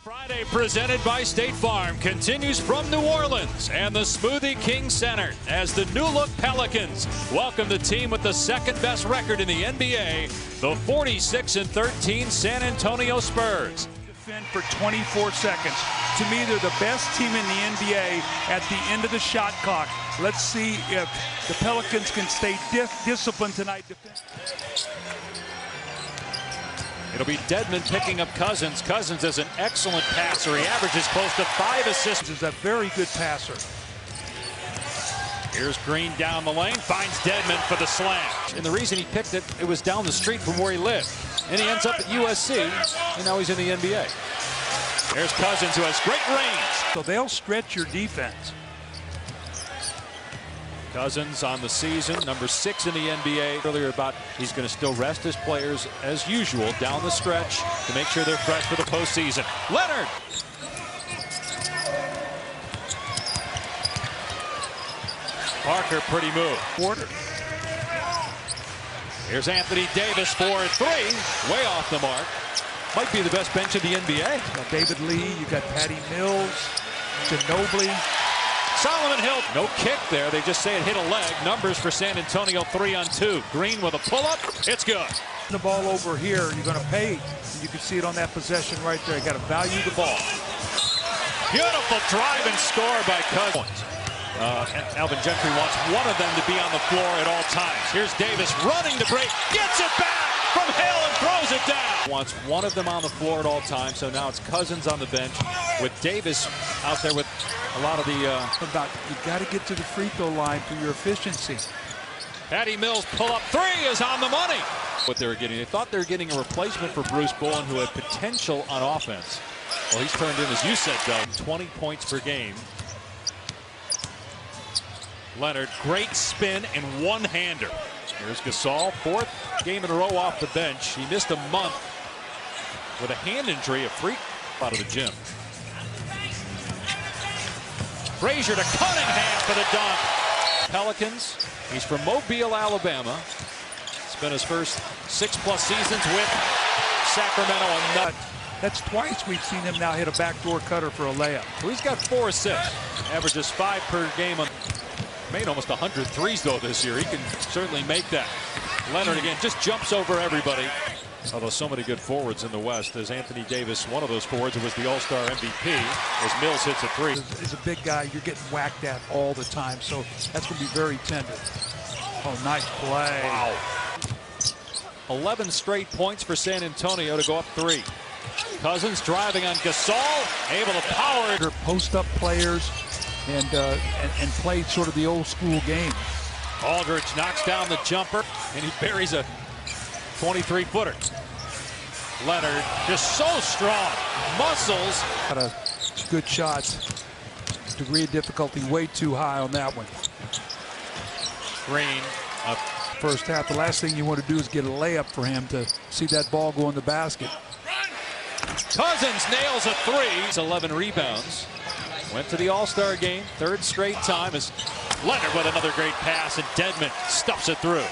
Friday presented by State Farm continues from New Orleans and the Smoothie King Center as the new look Pelicans welcome the team with the second best record in the NBA, the 46-13 San Antonio Spurs. Defend for 24 seconds. To me, they're the best team in the NBA at the end of the shot clock. Let's see if the Pelicans can stay disciplined tonight. It'll be Dedmon picking up Cousins. Cousins is an excellent passer. He averages close to 5 assists. He's a very good passer. Here's Green down the lane, finds Dedmon for the slam. And the reason he picked it, it was down the street from where he lived. And he ends up at USC, and now he's in the NBA. There's Cousins, who has great range. So they'll stretch your defense. Cousins on the season, number 6 in the NBA. Earlier about he's going to still rest his players as usual down the stretch to make sure they're fresh for the postseason. Leonard. Parker, pretty move. Quarter. Here's Anthony Davis for 3, way off the mark. Might be the best bench in the NBA. David Lee, you got Patty Mills, Ginobili. Solomon Hill, no kick there. They just say it hit a leg. Numbers for San Antonio, 3-on-2. Green with a pull-up. It's good. The ball over here, you're going to pay. You can see it on that possession right there. You got to value the ball. Beautiful drive and score by Cousins. Alvin Gentry wants one of them to be on the floor at all times. Here's Davis running to break. Gets it back from Hill and throws it down. Wants one of them on the floor at all times. So now it's Cousins on the bench with Davis out there with a lot of the you got to get to the free throw line for your efficiency. Patty Mills pull-up 3 is on the money. What they were getting, they thought they were getting a replacement for Bruce Bowen, who had potential on offense. Well, he's turned in, as you said, Doug, 20 points per game. Leonard, great spin and one-hander. Here's Gasol, 4th game in a row off the bench. He missed a month with a hand injury, a freak out of the gym. Frazier to Cunningham for the dunk. Pelicans, he's from Mobile, Alabama. Spent his first 6+ seasons with Sacramento. That's twice we've seen him now hit a backdoor cutter for a layup. Well, he's got 4 assists. Averages 5 per game. Made almost 100 threes, though, this year. He can certainly make that. Leonard, again, just jumps over everybody. Although so many good forwards in the West, as Anthony Davis, one of those forwards who was the All-Star MVP, as Mills hits a 3. He's a big guy. You're getting whacked at all the time, so that's going to be very tender. Oh, nice play. Wow. 11 straight points for San Antonio to go up 3. Cousins driving on Gasol, able to power it. Post-up players and play sort of the old-school game. Aldridge knocks down the jumper, and he buries a 23-footer. Leonard just so strong. Muscles. Got a good shot. Degree of difficulty way too high on that one. Green up. First half, the last thing you want to do is get a layup for him to see that ball go in the basket. Cousins nails a 3. 11 rebounds. Went to the All-Star game, 3rd straight time, as Leonard with another great pass, and Dedmon stuffs it through.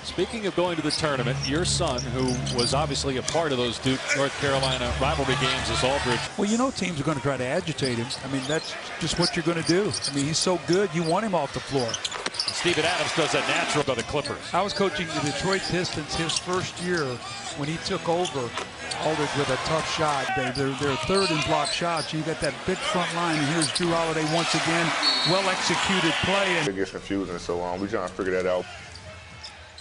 Speaking of going to the tournament, your son, who was obviously a part of those Duke-North Carolina rivalry games, is Aldridge. Well, you know teams are going to try to agitate him. I mean, that's just what you're going to do. I mean, he's so good, you want him off the floor. Steven Adams does that natural by the Clippers. I was coaching the Detroit Pistons his first year when he took over. Aldridge with a tough shot. They're 3rd in block shots. You got that big front line, and here's Drew Holiday once again. Well-executed play. It gets confusing, so we're trying to figure that out.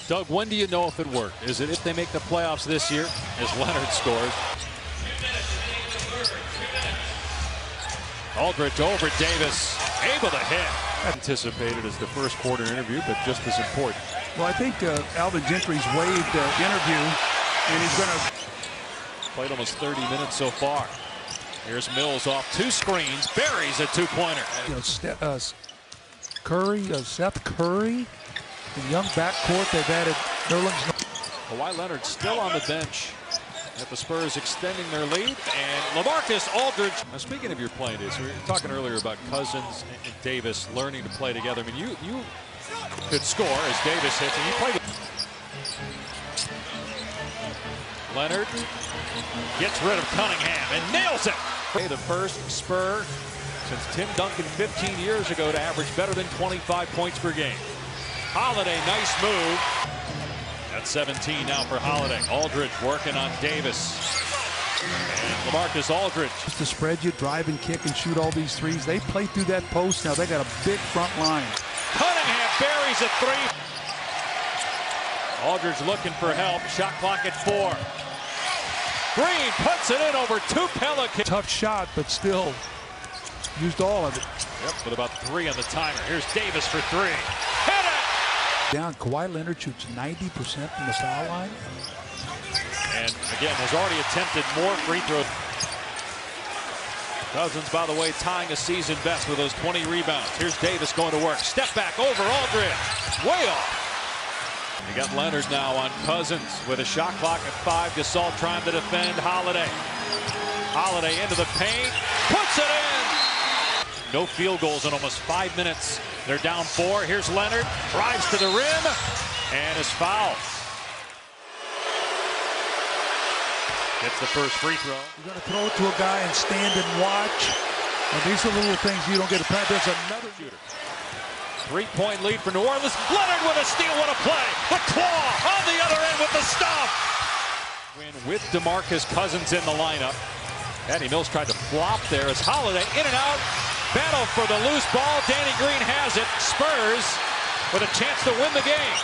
Doug, when do you know if it worked? Is it if they make the playoffs this year, as Leonard scores? Aldridge over Davis, able to hit. Anticipated as the first quarter interview, but just as important. Well, I think Alvin Gentry's waived interview, and he's going to... Played almost 30 minutes so far. Here's Mills off 2 screens, buries a 2-pointer. You know, Seth Curry, the young backcourt. They've added Nerlens. Kawhi Leonard still on the bench at the Spurs, extending their lead, and LaMarcus Aldridge. Now, speaking of your playing days, we were talking earlier about Cousins and Davis learning to play together. I mean, you could score as Davis hits, and you play with Leonard gets rid of Cunningham and nails it. The first Spur since Tim Duncan 15 years ago to average better than 25 points per game. Holiday, nice move. That's 17 now for Holiday. Aldridge working on Davis. And LaMarcus Aldridge. Just to spread you, drive and kick and shoot all these threes. They play through that post now. They got a big front line. Cunningham buries a three. Aldridge looking for help. Shot clock at 4. Green puts it in over 2 Pelicans. Tough shot, but still used all of it. Yep, with about 3 on the timer. Here's Davis for 3. Hit it! Down, Kawhi Leonard shoots 90% from the foul line. And again, has already attempted more free throws. Cousins, by the way, tying a season best with those 20 rebounds. Here's Davis going to work. Step back over Aldridge. Way off. You got Leonard now on Cousins with a shot clock at 5. Gasol trying to defend Holiday. Holiday into the paint. Puts it in. No field goals in almost 5 minutes. They're down 4. Here's Leonard. Drives to the rim. And is fouled. Gets the first free throw. You're going to throw it to a guy and stand and watch. And these are little things you don't get to practice. There's another shooter. 3-point lead for New Orleans. Leonard with a steal. What a play. The claw on the other end with the stuff. Win with DeMarcus Cousins in the lineup. Patty Mills tried to flop there as Holiday in and out. Battle for the loose ball. Danny Green has it. Spurs with a chance to win the game.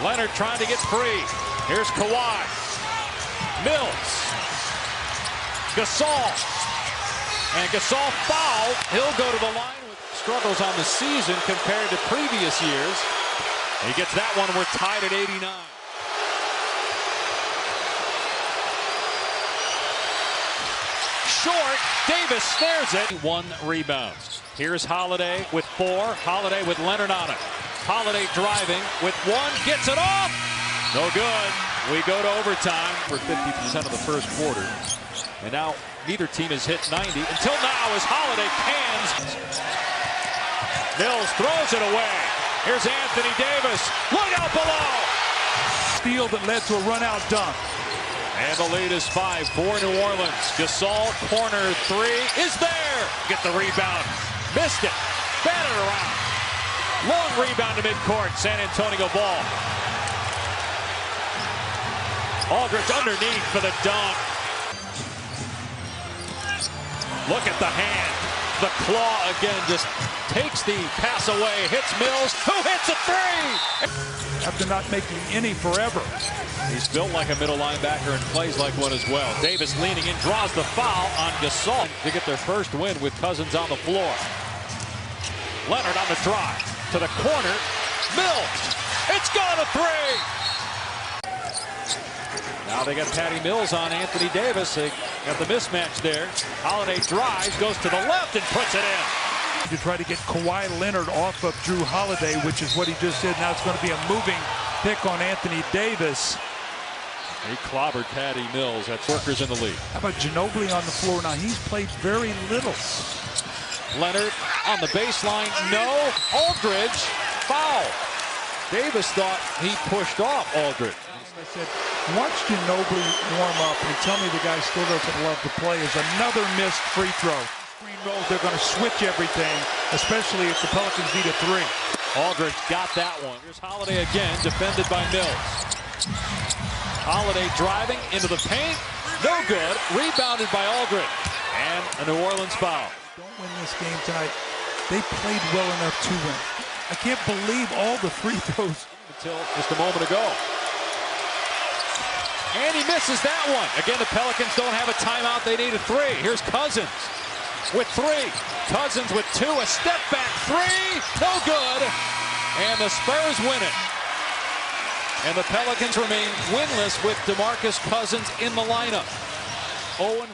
Leonard trying to get free. Here's Kawhi. Mills. Gasol. And Gasol fouled. He'll go to the line with struggles on the season compared to previous years. He gets that one. We're tied at 89. Short. Davis snares it. 1 rebounds. Here's Holiday with 4. Holiday with Leonard on it. Holiday driving with 1. Gets it off. No good. We go to overtime for 50% of the first quarter. And now neither team has hit 90 until now as Holiday cans. Mills throws it away. Here's Anthony Davis. Look out below. Steal that led to a run-out dunk. And the lead is 5 for New Orleans. Gasol, corner 3 is there. Get the rebound. Missed it. Batted around. Long rebound to midcourt. San Antonio ball. Aldridge underneath for the dunk. Look at the hand. The claw again just takes the pass away. Hits Mills. Who hits a 3? After not making any forever. He's built like a middle linebacker and plays like one as well. Davis leaning in, draws the foul on Gasol to get their first win with Cousins on the floor. Leonard on the drive to the corner. Mills. It's gone a 3. Now they got Patty Mills on Anthony Davis. They got the mismatch there. Holiday drives, goes to the left and puts it in. To try to get Kawhi Leonard off of Drew Holiday, which is what he just did. Now it's going to be a moving pick on Anthony Davis. He clobbered Patty Mills. That's workers in the league. How about Ginobili on the floor? Now he's played very little. Leonard on the baseline. No. Aldridge foul. Davis thought he pushed off Aldridge. I said, watch Ginobili warm up and tell me the guy still doesn't love to play. Is another missed free throw. Green roll, they're going to switch everything, especially if the Pelicans need a 3. Aldridge got that one. Here's Holiday again, defended by Mills. Holiday driving into the paint. No good. Rebounded by Aldridge. And a New Orleans foul. Don't win this game tonight. They played well enough to win. I can't believe all the free throws. Until just a moment ago. And he misses that one. Again, the Pelicans don't have a timeout. They need a 3. Here's Cousins with 3. Cousins with 2. A step back 3. No good. And the Spurs win it. And the Pelicans remain winless with DeMarcus Cousins in the lineup. 0-4.